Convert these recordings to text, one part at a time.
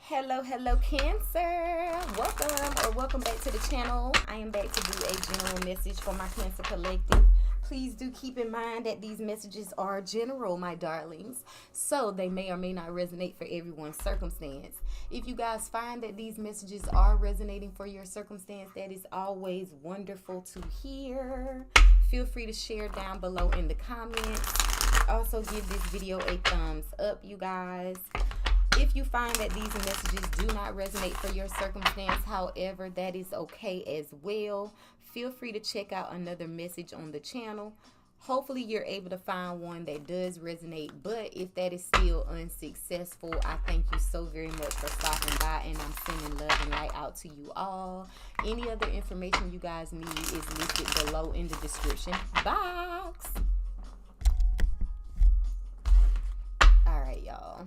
Hello, Cancer. Welcome back to the channel. I am back to do a general message for my Cancer collective. Please do keep in mind that these messages are general, my darlings, so they may or may not resonate for everyone's circumstance. If you guys find that these messages are resonating for your circumstance, that is always wonderful to hear. Feel free to share down below in the comments. Also, give this video a thumbs up, you guys. If you find that these messages do not resonate for your circumstance, however, that is okay as well. Feel free to check out another message on the channel. Hopefully you're able to find one that does resonate, but if that is still unsuccessful, I thank you so very much for stopping by, and I'm sending love and light out to you all. Any other information you guys need is listed below in the description box. All right, y'all.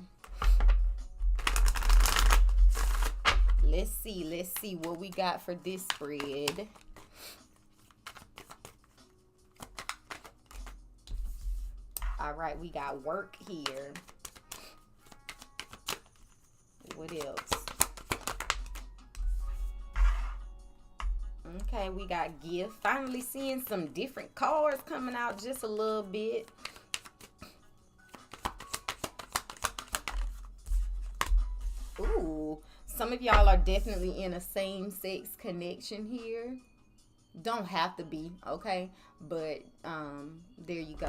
Let's see what we got for this spread. All right, we got work here. What else? Okay, we got gift. Finally seeing some different cards coming out just a little bit. Ooh. Some of y'all are definitely in a same-sex connection here. Don't have to be, okay? But there you go.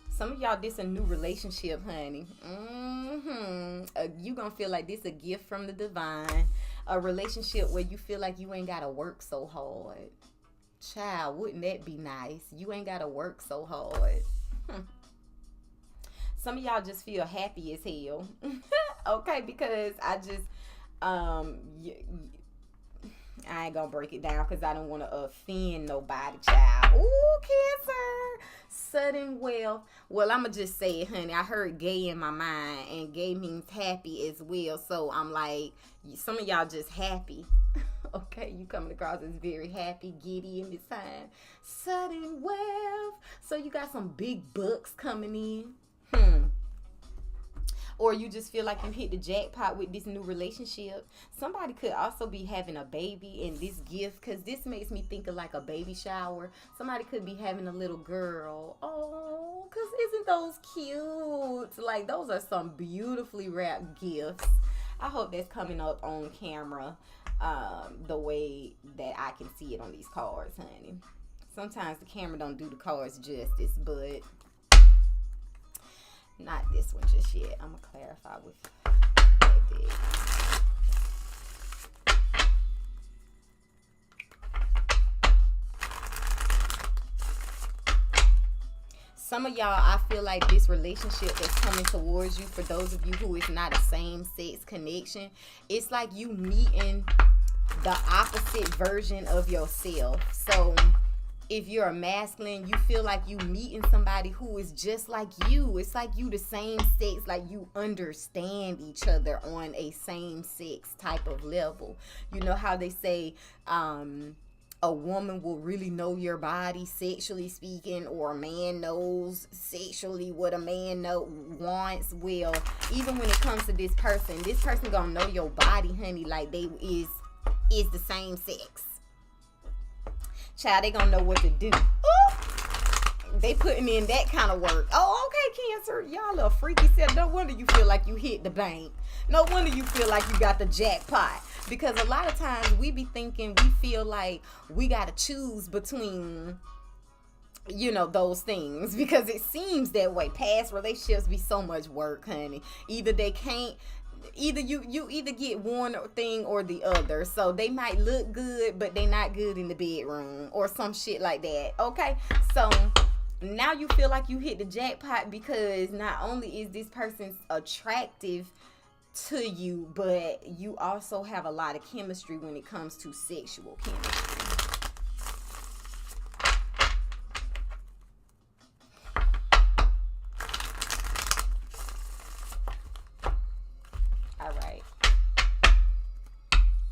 Some of y'all, this a new relationship, honey. You gonna feel like this a gift from the divine. A relationship where you feel like you ain't gotta work so hard. Child, wouldn't that be nice? You ain't gotta work so hard. Some of y'all just feel happy as hell. Okay, because I ain't gonna break it down because I don't want to offend nobody, child. Ooh, Cancer. Sudden wealth. Well, I'm gonna just say it, honey. I heard gay in my mind, and gay means happy as well. So I'm like, some of y'all just happy. Okay, you coming across as very happy, giddy in this time. Sudden wealth. So you got some big bucks coming in. Or you just feel like you hit the jackpot with this new relationship. Somebody could also be having a baby in this gift, because this makes me think of like a baby shower. Somebody could be having a little girl. Oh, because isn't those cute? Like, those are some beautifully wrapped gifts. I hope that's coming up on camera the way that I can see it on these cards, honey. Sometimes the camera don't do the cards justice, but not this one just yet. I'm going to clarify with that deck. Some of y'all, I feel like this relationship that's coming towards you, for those of you who is not a same-sex connection, it's like you meeting the opposite version of yourself. So if you're a masculine, you feel like you meeting somebody who is just like you. It's like you the same sex, like you understand each other on a same sex type of level. You know how they say a woman will really know your body sexually speaking, or a man knows sexually what a man wants. Well, even when it comes to this person gonna know your body, honey, like they is the same sex. Child, they gonna know what to do. Ooh, they putting in that kind of work. Oh, okay, Cancer. Y'all a freaky self. No wonder you feel like you hit the bank. No wonder you feel like you got the jackpot. Because a lot of times we be thinking, we feel like we gotta choose between, you know, those things. Because it seems that way. Past relationships be so much work, honey. Either they can't. Either you either get one thing or the other. So they might look good, but they not good in the bedroom or some shit like that. Okay, so now you feel like you hit the jackpot, because not only is this person attractive to you, but you also have a lot of chemistry when it comes to sexual chemistry.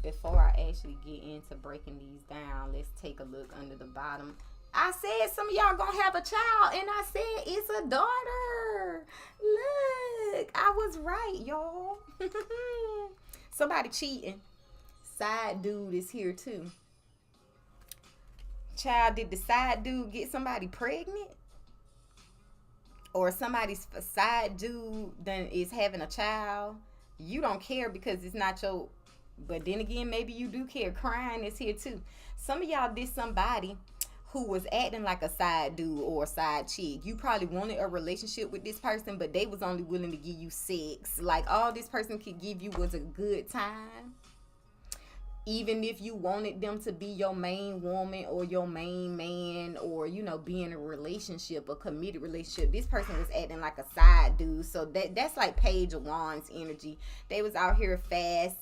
Before I actually get into breaking these down, let's take a look under the bottom. I said some of y'all gonna have a child, and I said it's a daughter. Look, I was right, y'all. Somebody cheating. Side dude is here too. Child, did the side dude get somebody pregnant? Or somebody's side dude then is having a child? You don't care because it's not your... But then again, maybe you do care. Crying is here too. Some of y'all did somebody who was acting like a side dude or a side chick. You probably wanted a relationship with this person, but they was only willing to give you sex. Like, all this person could give you was a good time. Even if you wanted them to be your main woman or your main man, or, you know, be in a relationship, a committed relationship, this person was acting like a side dude. So that's like Page of Wands energy. They was out here fast,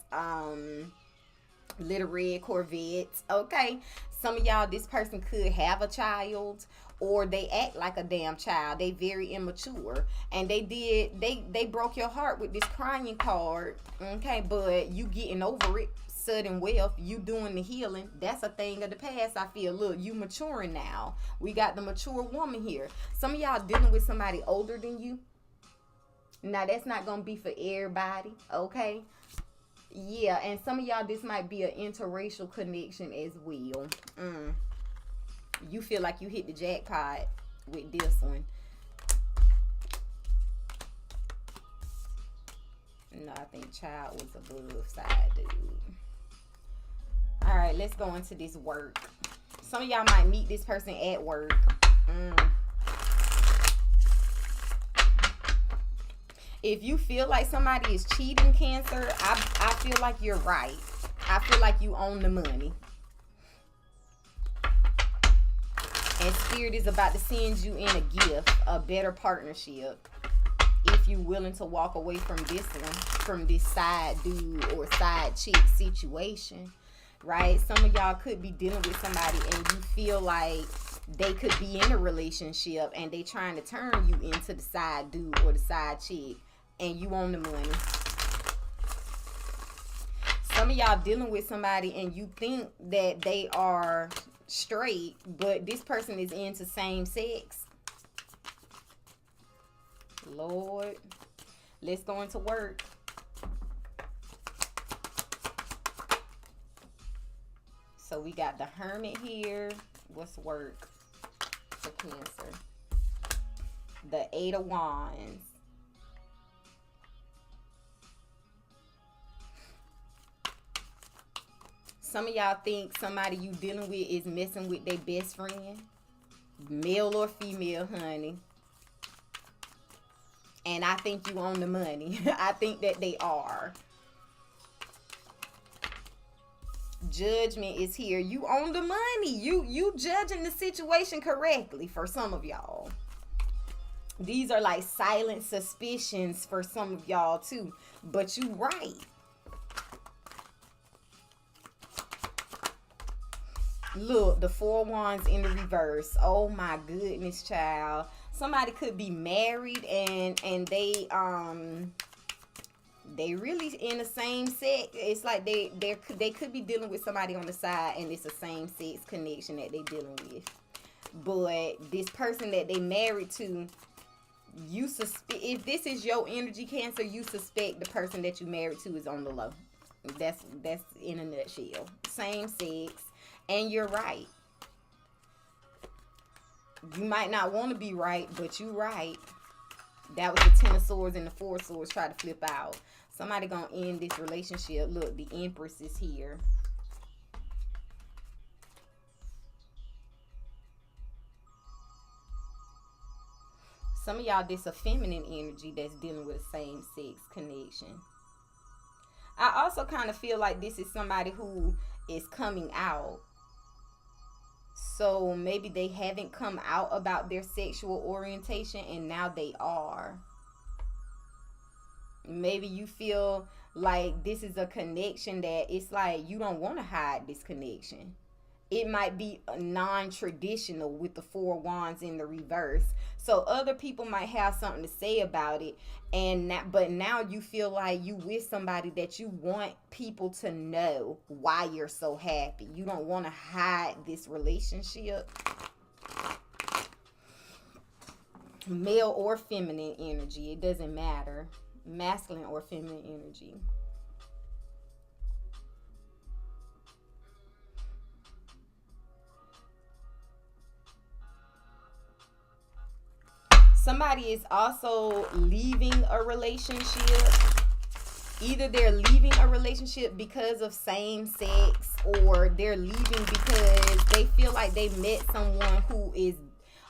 little red Corvettes. Okay, some of y'all, this person could have a child, or they act like a damn child. They very immature, and they broke your heart with this crying card. Okay, but you getting over it. Sudden wealth, you doing the healing. That's a thing of the past. I feel, look, you maturing now. We got the mature woman here. Some of y'all dealing with somebody older than you. Now, that's not gonna be for everybody, okay? Yeah, and some of y'all, this might be an interracial connection as well. You feel like you hit the jackpot with this one. No, I think child was above side dude. All right, let's go into this work. Some of y'all might meet this person at work. If you feel like somebody is cheating, Cancer, I feel like you're right. I feel like you own the money. And Spirit is about to send you in a gift, a better partnership. If you're willing to walk away from this one, from this side dude or side chick situation. Right? Some of y'all could be dealing with somebody and you feel like they could be in a relationship and they trying to turn you into the side dude or the side chick, and you own the money. Some of y'all dealing with somebody and you think that they are straight, but this person is into same sex. Lord, let's go into work. So we got the Hermit here. What's work for Cancer? The 8 of Wands. Some of y'all think somebody you dealing with is messing with their best friend. Male or female, honey. And I think you own the money. I think that they are. Judgment is here. You own the money. You judging the situation correctly for some of y'all. These are like silent suspicions for some of y'all too. But you right. Look, the 4 Wands in the reverse. Oh my goodness, child. Somebody could be married and they really in the same sex. It's like they could be dealing with somebody on the side and it's a same sex connection that they dealing with. But this person that they married to, you suspect, if this is your energy, Cancer, you suspect the person that you married to is on the low. That's in a nutshell. Same sex, and you're right. You might not want to be right, but you right. That was the 10 of Swords and the 4 of Swords try to flip out. Somebody gonna end this relationship. Look, the Empress is here. Some of y'all, this a feminine energy that's dealing with a same sex connection. I also kind of feel like this is somebody who is coming out. So maybe they haven't come out about their sexual orientation and now they are. Maybe you feel like this is a connection that it's like you don't want to hide this connection. It might be non-traditional with the 4 Wands in the reverse. So other people might have something to say about it. But now you feel like you with somebody that you want people to know why you're so happy. You don't want to hide this relationship. Male or feminine energy. It doesn't matter. Masculine or feminine energy. Somebody is also leaving a relationship. Either they're leaving a relationship because of same sex, or they're leaving because they feel like they met someone who is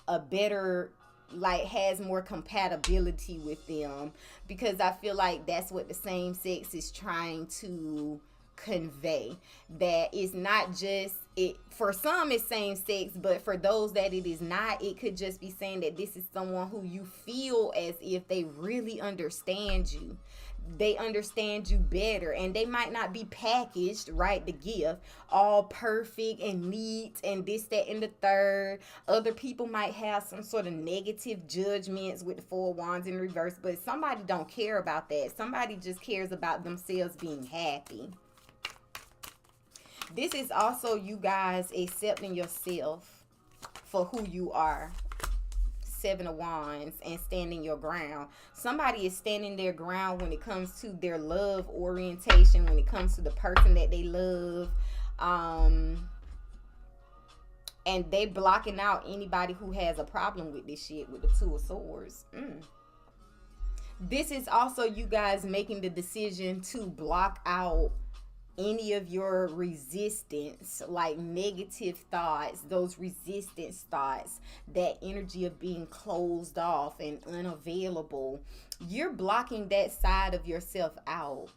a better, like has more compatibility with them. Because I feel like that's what the same sex is trying to convey, that it's not just it. For some it's same sex, but for those that it is not, it could just be saying that this is someone who you feel as if they really understand you. They understand you better, and they might not be packaged, right, the gift all perfect and neat and this, that, and the third. Other people might have some sort of negative judgments with the 4 wands in reverse, but somebody don't care about that. Somebody just cares about themselves being happy. This is also you guys accepting yourself for who you are. 7 of Wands, and standing your ground. Somebody is standing their ground when it comes to their love orientation, when it comes to the person that they love, and they blocking out anybody who has a problem with this shit with the 2 of Swords. This is also you guys making the decision to block out any of your resistance, like negative thoughts, those resistance thoughts, that energy of being closed off and unavailable. You're blocking that side of yourself out.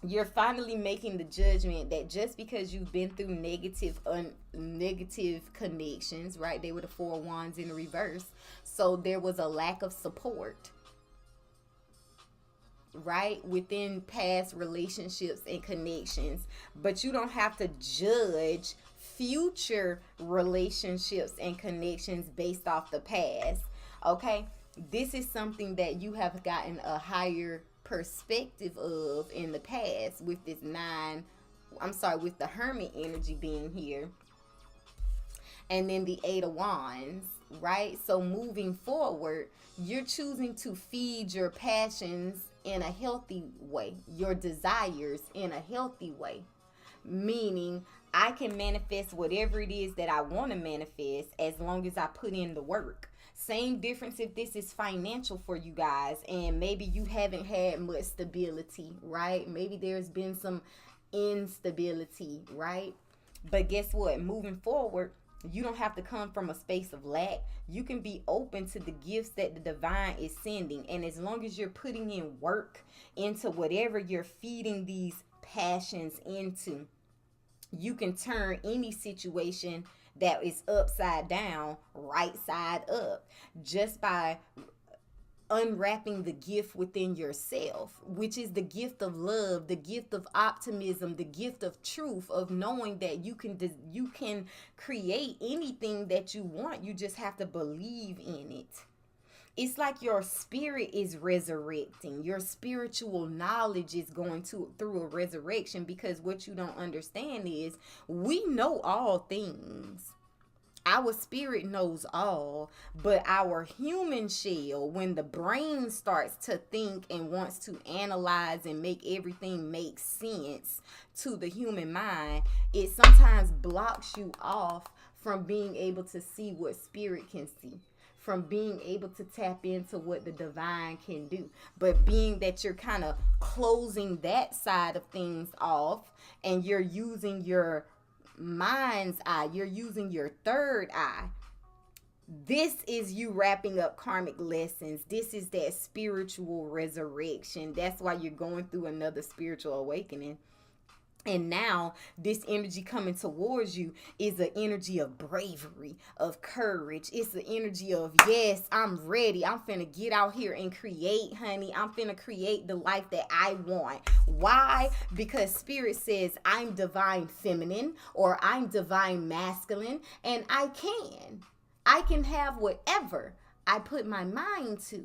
You're finally making the judgment that just because you've been through negative connections, right? They were the 4 wands in reverse. So there was a lack of support, right, within past relationships and connections. But you don't have to judge future relationships and connections based off the past. Okay, this is something that you have gotten a higher perspective of in the past with this with the Hermit energy being here, and then the 8 of Wands, right? So moving forward, you're choosing to feed your passions in a healthy way, your desires in a healthy way, meaning I can manifest whatever it is that I want to manifest as long as I put in the work. Same difference if this is financial for you guys, and maybe you haven't had much stability, right? Maybe there's been some instability, right? But guess what? Moving forward, you don't have to come from a space of lack. You can be open to the gifts that the divine is sending. And as long as you're putting in work into whatever you're feeding these passions into, you can turn any situation that is upside down right side up just by unwrapping the gift within yourself, which is the gift of love, the gift of optimism, the gift of truth, of knowing that you can create anything that you want. You just have to believe in it. It's like your spirit is resurrecting. Your spiritual knowledge is going through a resurrection, because what you don't understand is we know all things. Our spirit knows all, but our human shell, when the brain starts to think and wants to analyze and make everything make sense to the human mind, it sometimes blocks you off from being able to see what spirit can see, from being able to tap into what the divine can do. But being that you're kind of closing that side of things off, and you're using your mind's eye, you're using your third eye, this is you wrapping up karmic lessons. This is that spiritual resurrection. That's why you're going through another spiritual awakening. And now this energy coming towards you is an energy of bravery, of courage. It's the energy of, yes, I'm ready. I'm finna get out here and create, honey. I'm finna create the life that I want. Why? Because spirit says I'm divine feminine, or I'm divine masculine, and I can have whatever I put my mind to.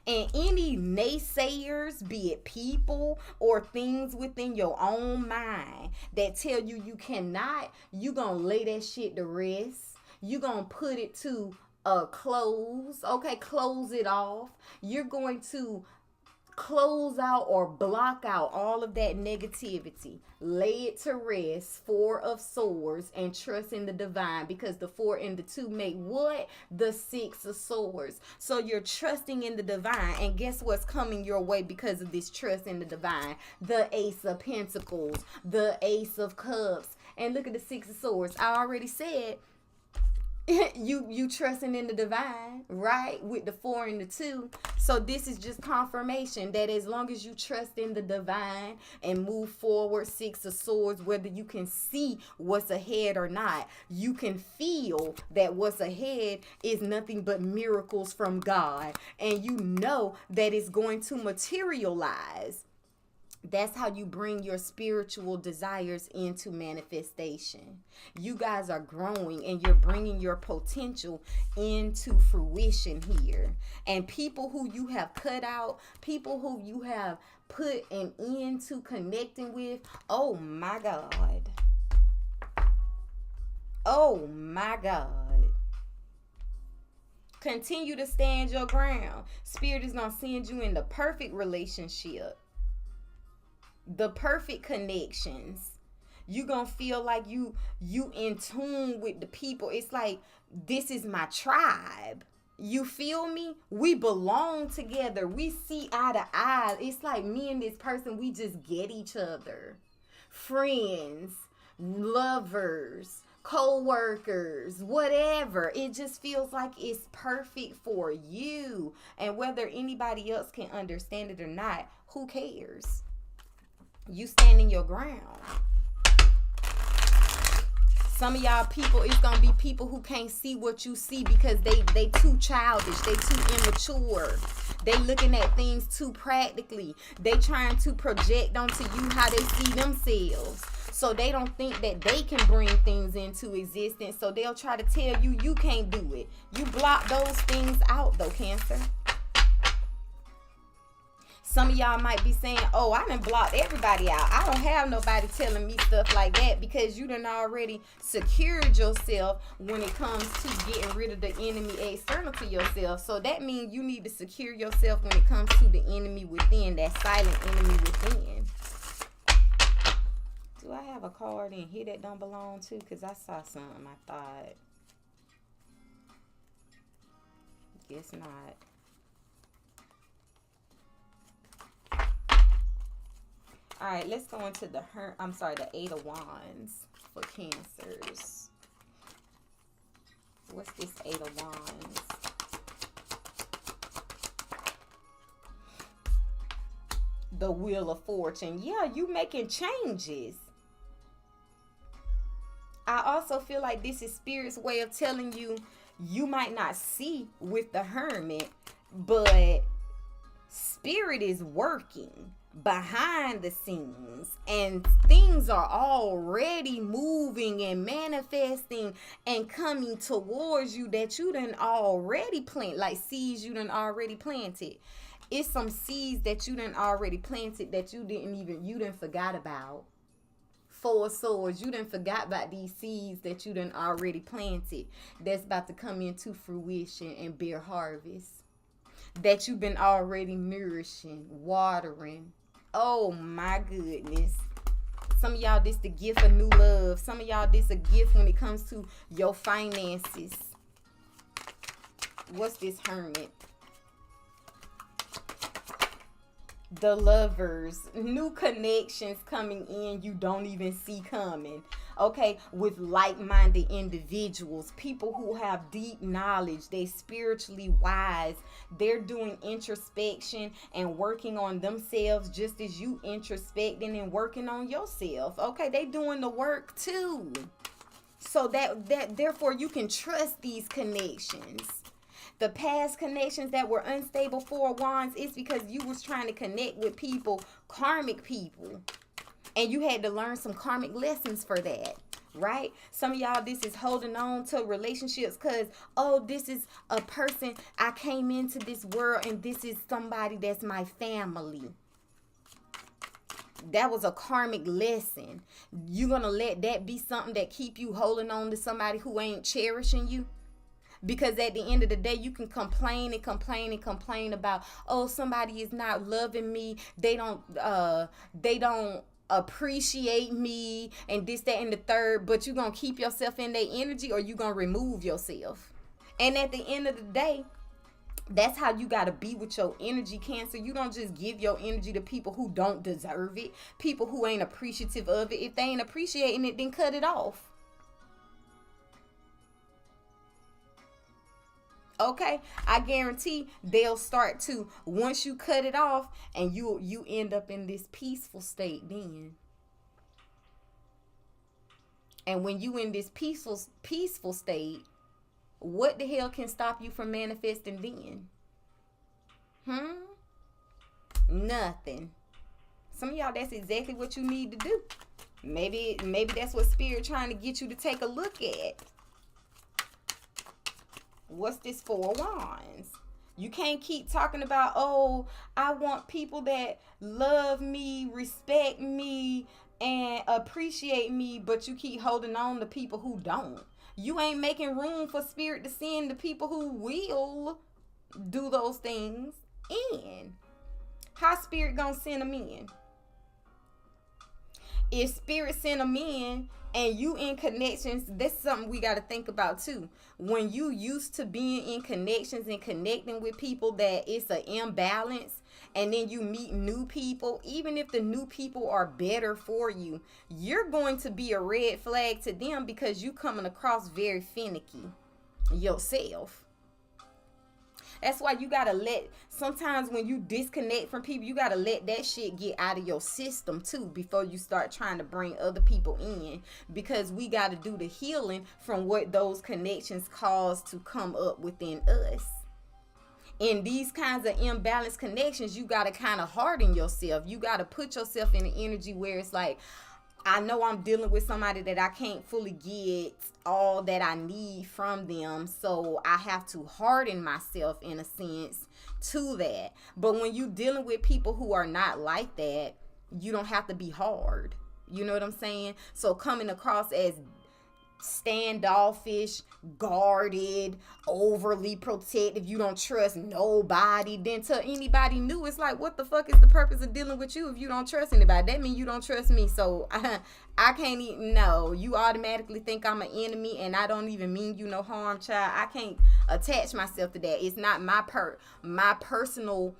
And any naysayers, be it people or things within your own mind that tell you you cannot, you gonna lay that shit to rest. You gonna put it to close. Okay, close it off. You're going to close out or block out all of that negativity. Lay it to rest. 4 of Swords, and trust in the divine, because the 4 and the 2 make what? The 6 of Swords. So you're trusting in the divine, and guess what's coming your way because of this trust in the divine? The Ace of Pentacles, the Ace of Cups, and look at the 6 of Swords. I already said you trusting in the divine, right? With the 4 and the 2. So this is just confirmation that as long as you trust in the divine and move forward, 6 of Swords, whether you can see what's ahead or not, you can feel that what's ahead is nothing but miracles from God, and you know that it's going to materialize. That's how you bring your spiritual desires into manifestation. You guys are growing and you're bringing your potential into fruition here. And people who you have cut out, people who you have put an end to connecting with, oh my God. Oh my God. Continue to stand your ground. Spirit is going to send you in the perfect relationship. The perfect connections. You gonna feel like you in tune with the people. It's like, this is my tribe. You feel me? We belong together. We see eye to eye. It's like me and this person, we just get each other. Friends, lovers, co-workers, whatever. It just feels like it's perfect for you. And whether anybody else can understand it or not, who cares? You standing your ground. Some of y'all people, it's gonna be people who can't see what you see because they too childish, they too immature. They looking at things too practically. They trying to project onto you how they see themselves. So they don't think that they can bring things into existence. So they'll try to tell you you can't do it. You block those things out though, Cancer. Some of y'all might be saying, oh, I done blocked everybody out. I don't have nobody telling me stuff like that, because you done already secured yourself when it comes to getting rid of the enemy external to yourself. So that means you need to secure yourself when it comes to the enemy within, that silent enemy within. Do I have a card in here that don't belong to? Because I saw something I thought. Guess not. All right, let's go into the the 8 of Wands for Cancers. What's this 8 of Wands? The Wheel of Fortune. Yeah, you making changes. I also feel like this is Spirit's way of telling you, you might not see with the Hermit, but Spirit is working behind the scenes, and things are already moving and manifesting and coming towards you that you done already plant, like seeds you done already planted. It's some seeds that you done already planted that you done forgot about. 4 of Swords, you done forgot about these seeds that you done already planted that's about to come into fruition and bear harvest, that you've been already nourishing, watering. Oh my goodness. Some of y'all, this the gift of new love. Some of y'all, this a gift when it comes to your finances. What's this Hermit? The Lovers. New connections coming in you don't even see coming. Okay, with like-minded individuals, people who have deep knowledge, they spiritually wise, they're doing introspection and working on themselves just as you introspecting and working on yourself. Okay, they doing the work too. So that therefore you can trust these connections. The past connections that were unstable 4 of Wands is because you was trying to connect with people, karmic people. And you had to learn some karmic lessons for that, right? Some of y'all, this is holding on to relationships because, oh, this is a person, I came into this world and this is somebody that's my family. That was a karmic lesson. You gonna let that be something that keep you holding on to somebody who ain't cherishing you? Because at the end of the day, you can complain and complain and complain about, oh, somebody is not loving me. They don't appreciate me and this, that, and the third. But you gonna keep yourself in their energy, or you gonna remove yourself. And at the end of the day, that's how you got to be with your energy, Cancer. You don't just give your energy to people who don't deserve it, people who ain't appreciative of it. If they ain't appreciating it, then cut it off. Okay, I guarantee they'll start to, once you cut it off, and you end up in this peaceful state then. And when you in this peaceful state, what the hell can stop you from manifesting then? Nothing. Some of y'all, that's exactly what you need to do. Maybe that's what Spirit trying to get you to take a look at. What's this Four of Wands? You can't keep talking about, oh, I want people that love me, respect me, and appreciate me, but you keep holding on to people who don't. You ain't making room for Spirit to send the people who will do those things in. How Spirit gonna send them in? If Spirit send them in and you in connections, that's something we got to think about too. When you used to being in connections and connecting with people that it's an imbalance, and then you meet new people, even if the new people are better for you, you're going to be a red flag to them because you coming across very finicky yourself. That's why you got to sometimes when you disconnect from people, you got to let that shit get out of your system too before you start trying to bring other people in, because we got to do the healing from what those connections cause to come up within us. In these kinds of imbalanced connections, you got to kind of harden yourself. You got to put yourself in an energy where it's like, I know I'm dealing with somebody that I can't fully get all that I need from them, so I have to harden myself in a sense to that. But when you're dealing with people who are not like that, you don't have to be hard. You know what I'm saying? So coming across as standoffish, guarded, overly protective, you don't trust nobody, then to anybody new, it's like, what the fuck is the purpose of dealing with you if you don't trust anybody? That means you don't trust me, so I can't even, no, you automatically think I'm an enemy, and I don't even mean you no harm, child. I can't attach myself to that. It's not my personal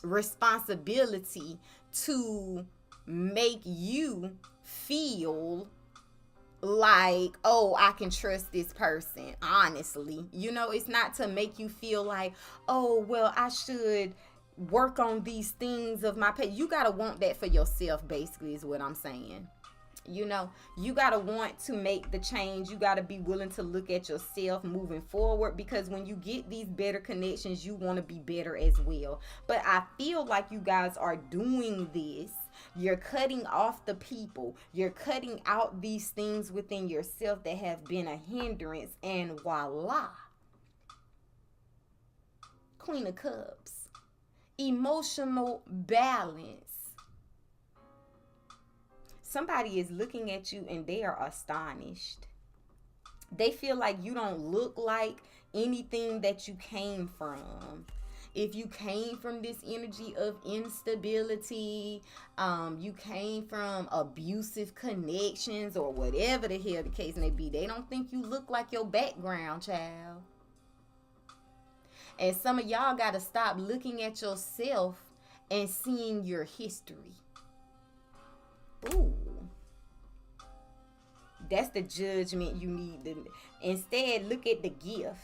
responsibility to make you feel like, oh, I can trust this person. Honestly, you know, it's not to make you feel like, oh, well, I should work on these things of my past. You gotta want that for yourself, basically, is what I'm saying. You know, you gotta want to make the change. You gotta be willing to look at yourself moving forward, because when you get these better connections, you want to be better as well. But I feel like you guys are doing this. You're cutting off the people. You're cutting out these things within yourself that have been a hindrance, and voila, Queen of Cups, emotional balance. Somebody is looking at you and they are astonished. They feel like you don't look like anything that you came from. If you came from this energy of instability, you came from abusive connections, or whatever the hell the case may be, they don't think you look like your background, child. And some of y'all got to stop looking at yourself and seeing your history. Ooh. That's the judgment you need to instead look at the gift.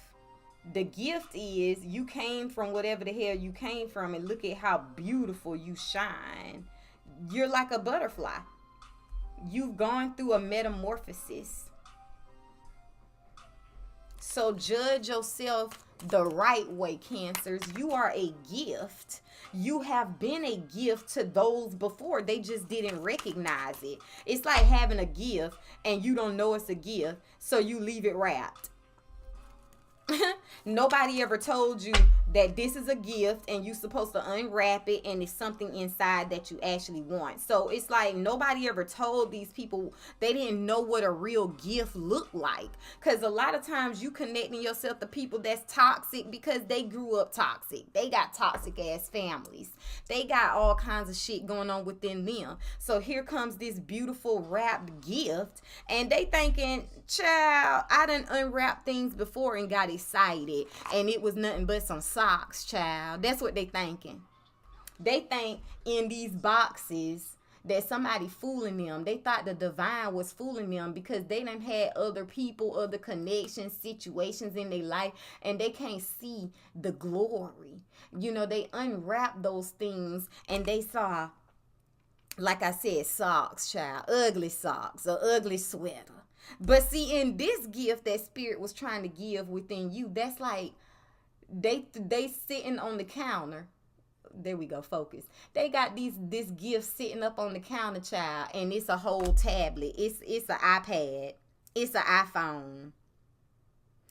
The gift is you came from whatever the hell you came from, and look at how beautiful you shine. You're like a butterfly. You've gone through a metamorphosis. So judge yourself the right way, Cancers. You are a gift. You have been a gift to those before. They just didn't recognize it. It's like having a gift and you don't know it's a gift, so you leave it wrapped. Nobody ever told you that this is a gift and you're supposed to unwrap it and it's something inside that you actually want. So it's like nobody ever told these people, they didn't know what a real gift looked like. Because a lot of times you connecting yourself to people that's toxic because they grew up toxic. They got toxic ass families. They got all kinds of shit going on within them. So here comes this beautiful wrapped gift and they thinking, child, I done unwrapped things before and got excited and it was nothing but some socks, child. That's what they thinking. They think in these boxes that somebody fooling them. They thought the divine was fooling them because they done had other people, other connections, situations in their life, and they can't see the glory. You know, they unwrapped those things and they saw, like I said, socks, child, ugly socks, or ugly sweater. But see, in this gift that spirit was trying to give within you, that's like they sitting on the counter. There we go, focus. They got this gift sitting up on the counter, child, and it's a whole tablet. It's an iPad. It's an iPhone.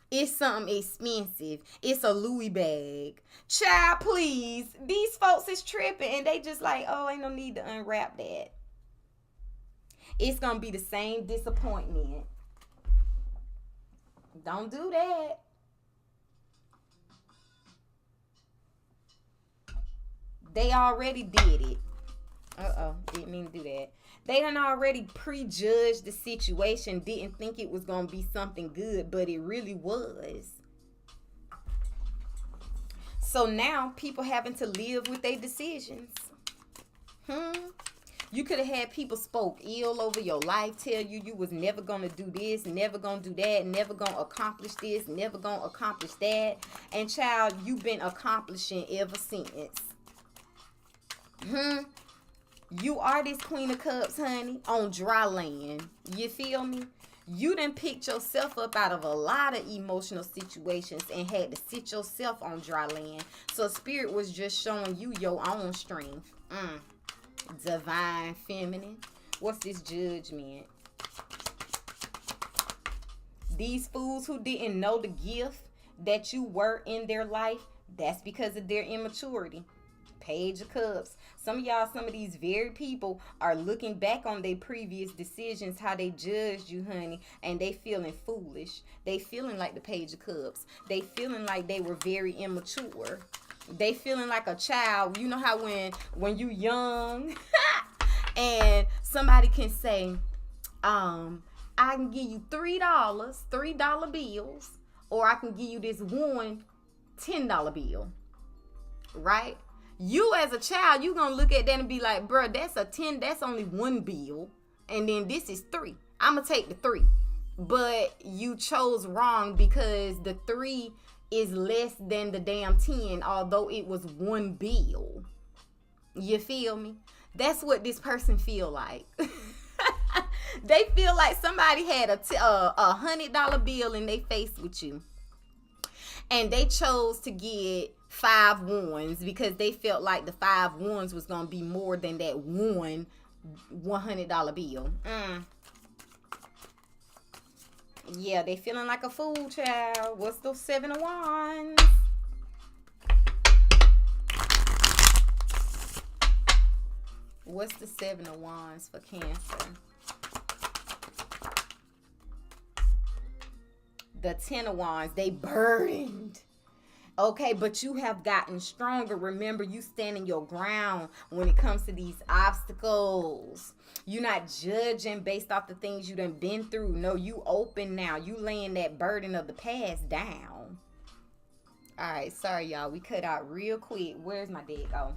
It's something expensive. It's a Louis bag. Child, please. These folks is tripping and they just like, oh, ain't no need to unwrap that. It's gonna be the same disappointment. Don't do that. They already did it. Didn't mean to do that. They done already prejudged the situation, didn't think it was going to be something good, but it really was. So now people having to live with their decisions. You could have had people spoke ill over your life, tell you was never going to do this, never going to do that, never going to accomplish this, never going to accomplish that. And child, you've been accomplishing ever since. You are this Queen of Cups, honey, on dry land. You feel me? You done picked yourself up out of a lot of emotional situations and had to sit yourself on dry land. So spirit was just showing you your own strength. Divine feminine. What's this judgment? These fools who didn't know the gift that you were in their life, that's because of their immaturity. Page of Cups. Some of y'all, some of these very people are looking back on their previous decisions, how they judged you, honey, and they feeling foolish. They feeling like the Page of Cups. They feeling like they were very immature. They feeling like a child. You know how when you young and somebody can say, I can give you $3 bills, or I can give you this one $10 bill, right? You as a child, you gonna look at that and be like, bruh, that's only one bill. And then this is 3. I'm gonna take the 3. But you chose wrong because the 3 is less than the damn 10, although it was one bill. You feel me? That's what this person feel like. They feel like somebody had a $100 bill in their face with you. And they chose to get 5 ones because they felt like the 5 ones was going to be more than that one $100 bill. Yeah, they feeling like a fool, child. What's those 7 of Wands? What's the 7 of Wands for Cancer? The 10 of Wands, they burdened. Okay, but you have gotten stronger. Remember, you standing your ground when it comes to these obstacles. You're not judging based off the things you done been through. No, you open now. You laying that burden of the past down. All right, sorry, y'all. We cut out real quick. Where's my deck? Oh.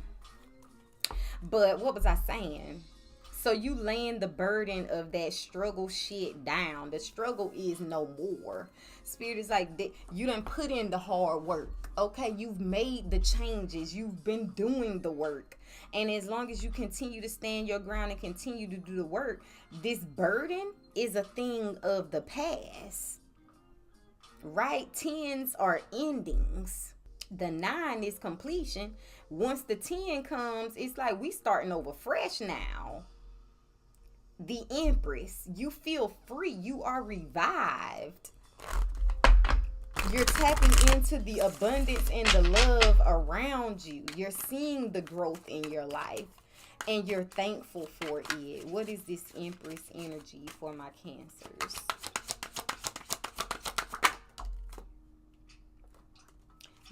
But what was I saying? So you laying the burden of that struggle shit down. The struggle is no more. Spirit is like, you done put in the hard work. Okay, you've made the changes. You've been doing the work. And as long as you continue to stand your ground and continue to do the work, this burden is a thing of the past. Right? 10s are endings. The 9 is completion. Once the 10 comes, it's like we starting over fresh now. The Empress, you feel free. You are revived. You're tapping into the abundance and the love around you. You're seeing the growth in your life, and you're thankful for it. What is this Empress energy for my Cancers?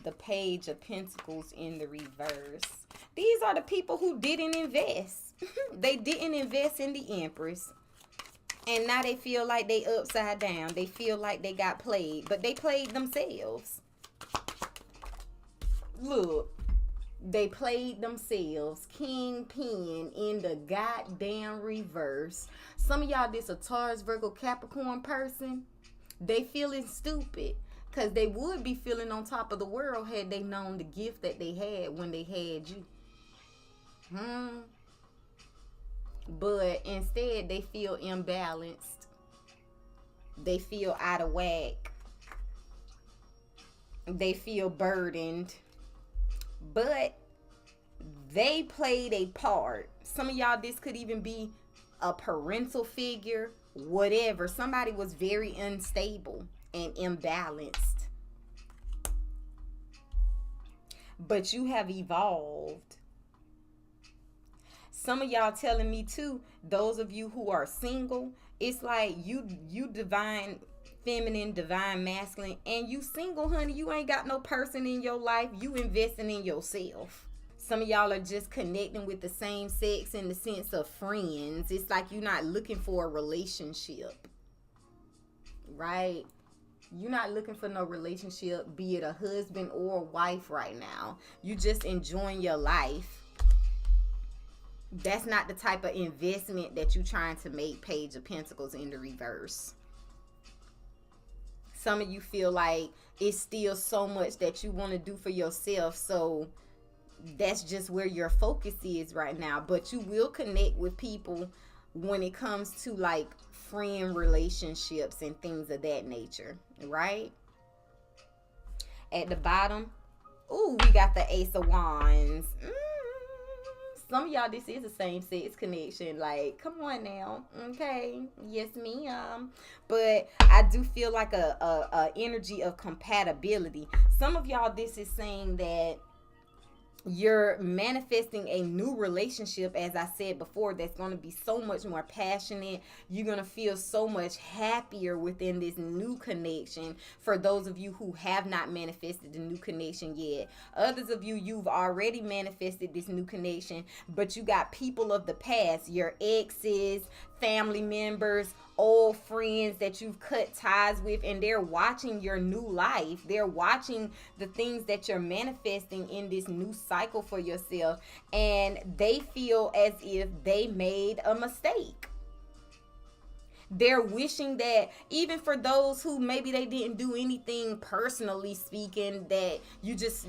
The Page of Pentacles in the reverse. These are the people who didn't invest. They didn't invest in the Empress. And now they feel like they upside down. They feel like they got played. But they played themselves. Look. They played themselves. Kingpin in the goddamn reverse. Some of y'all, this a Taurus, Virgo, Capricorn person. They feeling stupid. Because they would be feeling on top of the world had they known the gift that they had when they had you. But instead, they feel imbalanced. They feel out of whack. They feel burdened. But they played a part. Some of y'all, this could even be a parental figure, whatever. Somebody was very unstable and imbalanced. But you have evolved. Some of y'all telling me too, those of you who are single, it's like you divine feminine, divine masculine, and you single, honey. You ain't got no person in your life. You investing in yourself. Some of y'all are just connecting with the same sex in the sense of friends. It's like you're not looking for a relationship, right? You're not looking for no relationship, be it a husband or a wife right now. You just enjoying your life. That's not the type of investment that you're trying to make. Page of Pentacles in the reverse. Some of you feel like it's still so much that you want to do for yourself. So that's just where your focus is right now. But you will connect with people when it comes to like friend relationships and things of that nature, right? At the bottom, ooh, we got the Ace of Wands. Some of y'all, this is a same-sex connection. Like, come on now. Okay. Yes, ma'am. But I do feel like a energy of compatibility. Some of y'all, this is saying that you're manifesting a new relationship, as I said before, that's going to be so much more passionate. You're going to feel so much happier within this new connection. For those of you who have not manifested the new connection yet. Others of you, you've already manifested this new connection, but you got people of the past, your exes, family members, old friends that you've cut ties with, and they're watching your new life. They're watching the things that you're manifesting in this new cycle for yourself, and they feel as if they made a mistake. They're wishing that, even for those who maybe they didn't do anything personally speaking, that you just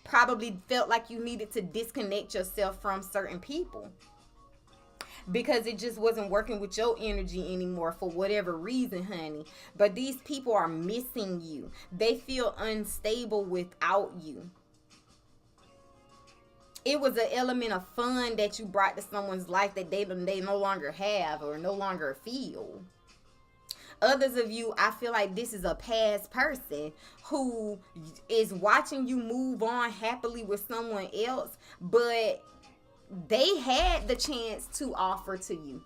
probably felt like you needed to disconnect yourself from certain people, because it just wasn't working with your energy anymore for whatever reason, honey. But these people are missing you. They feel unstable without you. It was an element of fun that you brought to someone's life that they no longer have or no longer feel. Others of you, I feel like this is a past person who is watching you move on happily with someone else, but they had the chance to offer to you,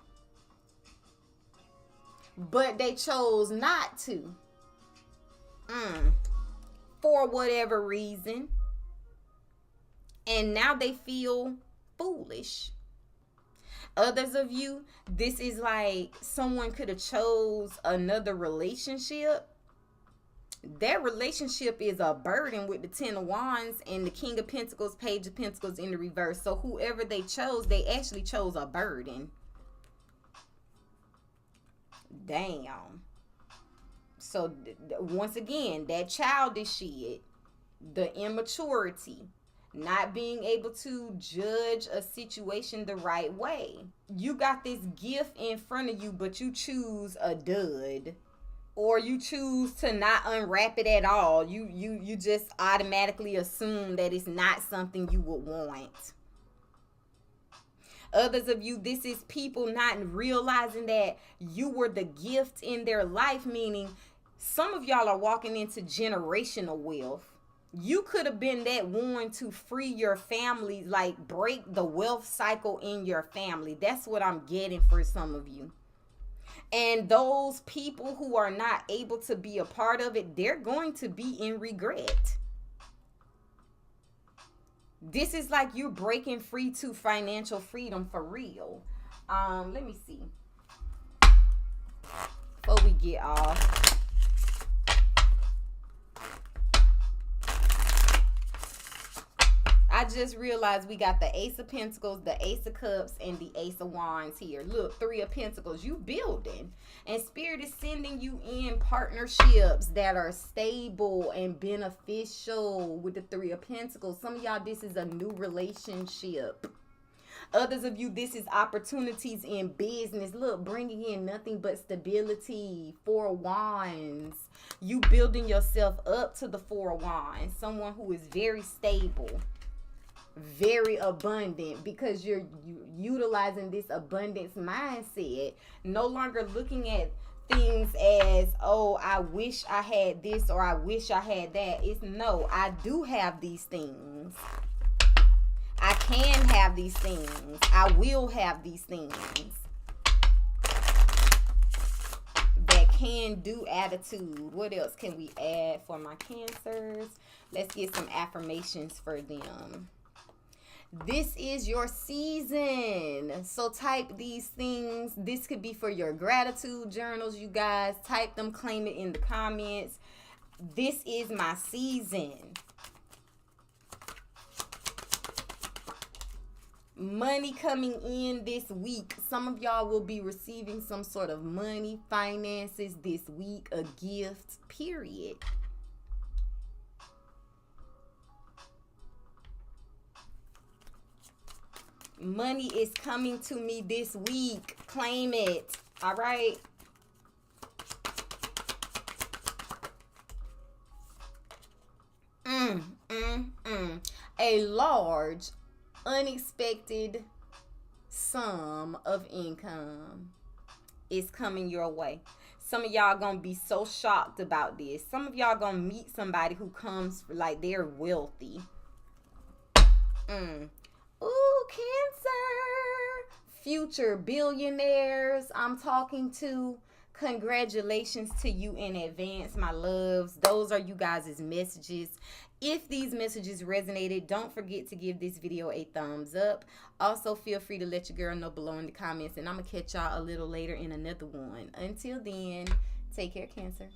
but they chose not to, for whatever reason. And now they feel foolish. Others of you, this is like someone could have chose another relationship. That relationship is a burden with the Ten of Wands and the King of Pentacles, Page of Pentacles in the reverse. So whoever they chose, they actually chose a burden. Damn. So once again, that childish shit, the immaturity, not being able to judge a situation the right way. You got this gift in front of you, but you choose a dud. Or you choose to not unwrap it at all. You just automatically assume that it's not something you would want. Others of you, this is people not realizing that you were the gift in their life, meaning Some of y'all are walking into generational wealth. You could have been that one to free your family, like break the wealth cycle in your family. That's what I'm getting for some of you. And those people who are not able to be a part of it, they're going to be in regret. This is like you're breaking free to financial freedom for real. Let me see. Before we get off. I just realized we got the Ace of Pentacles, the Ace of Cups, and the Ace of Wands here. Look, Three of Pentacles. You building. And Spirit is sending you in partnerships that are stable and beneficial with the Three of Pentacles. Some of y'all, this is a new relationship. Others of you, this is opportunities in business. Look, bringing in nothing but stability. Four of Wands. You building yourself up to the Four of Wands. Someone who is very stable, very abundant, because you're utilizing this abundance mindset. No longer looking at things as, oh, I wish I had this or I wish I had that. It's no, I do have these things. I can have these things. I will have these things. That can do attitude. What else can we add for my Cancers? Let's get some affirmations for them. This is your season. So type these things. This could be for your gratitude journals, you guys. Type them, claim it in the comments. This is my season. Money coming in this week. Some of y'all will be receiving some sort of money, finances this week, a gift, period. Money is coming to me this week. Claim it. All right. A large, unexpected sum of income is coming your way. Some of y'all gonna be so shocked about this. Some of y'all gonna meet somebody who comes like they're wealthy. Ooh, Cancer. Future billionaires I'm talking to. Congratulations to you in advance, my loves. Those are you guys' messages. If these messages resonated, don't forget to give this video a thumbs up. Also, feel free to let your girl know below in the comments. And I'm going to catch y'all a little later in another one. Until then, take care, Cancer.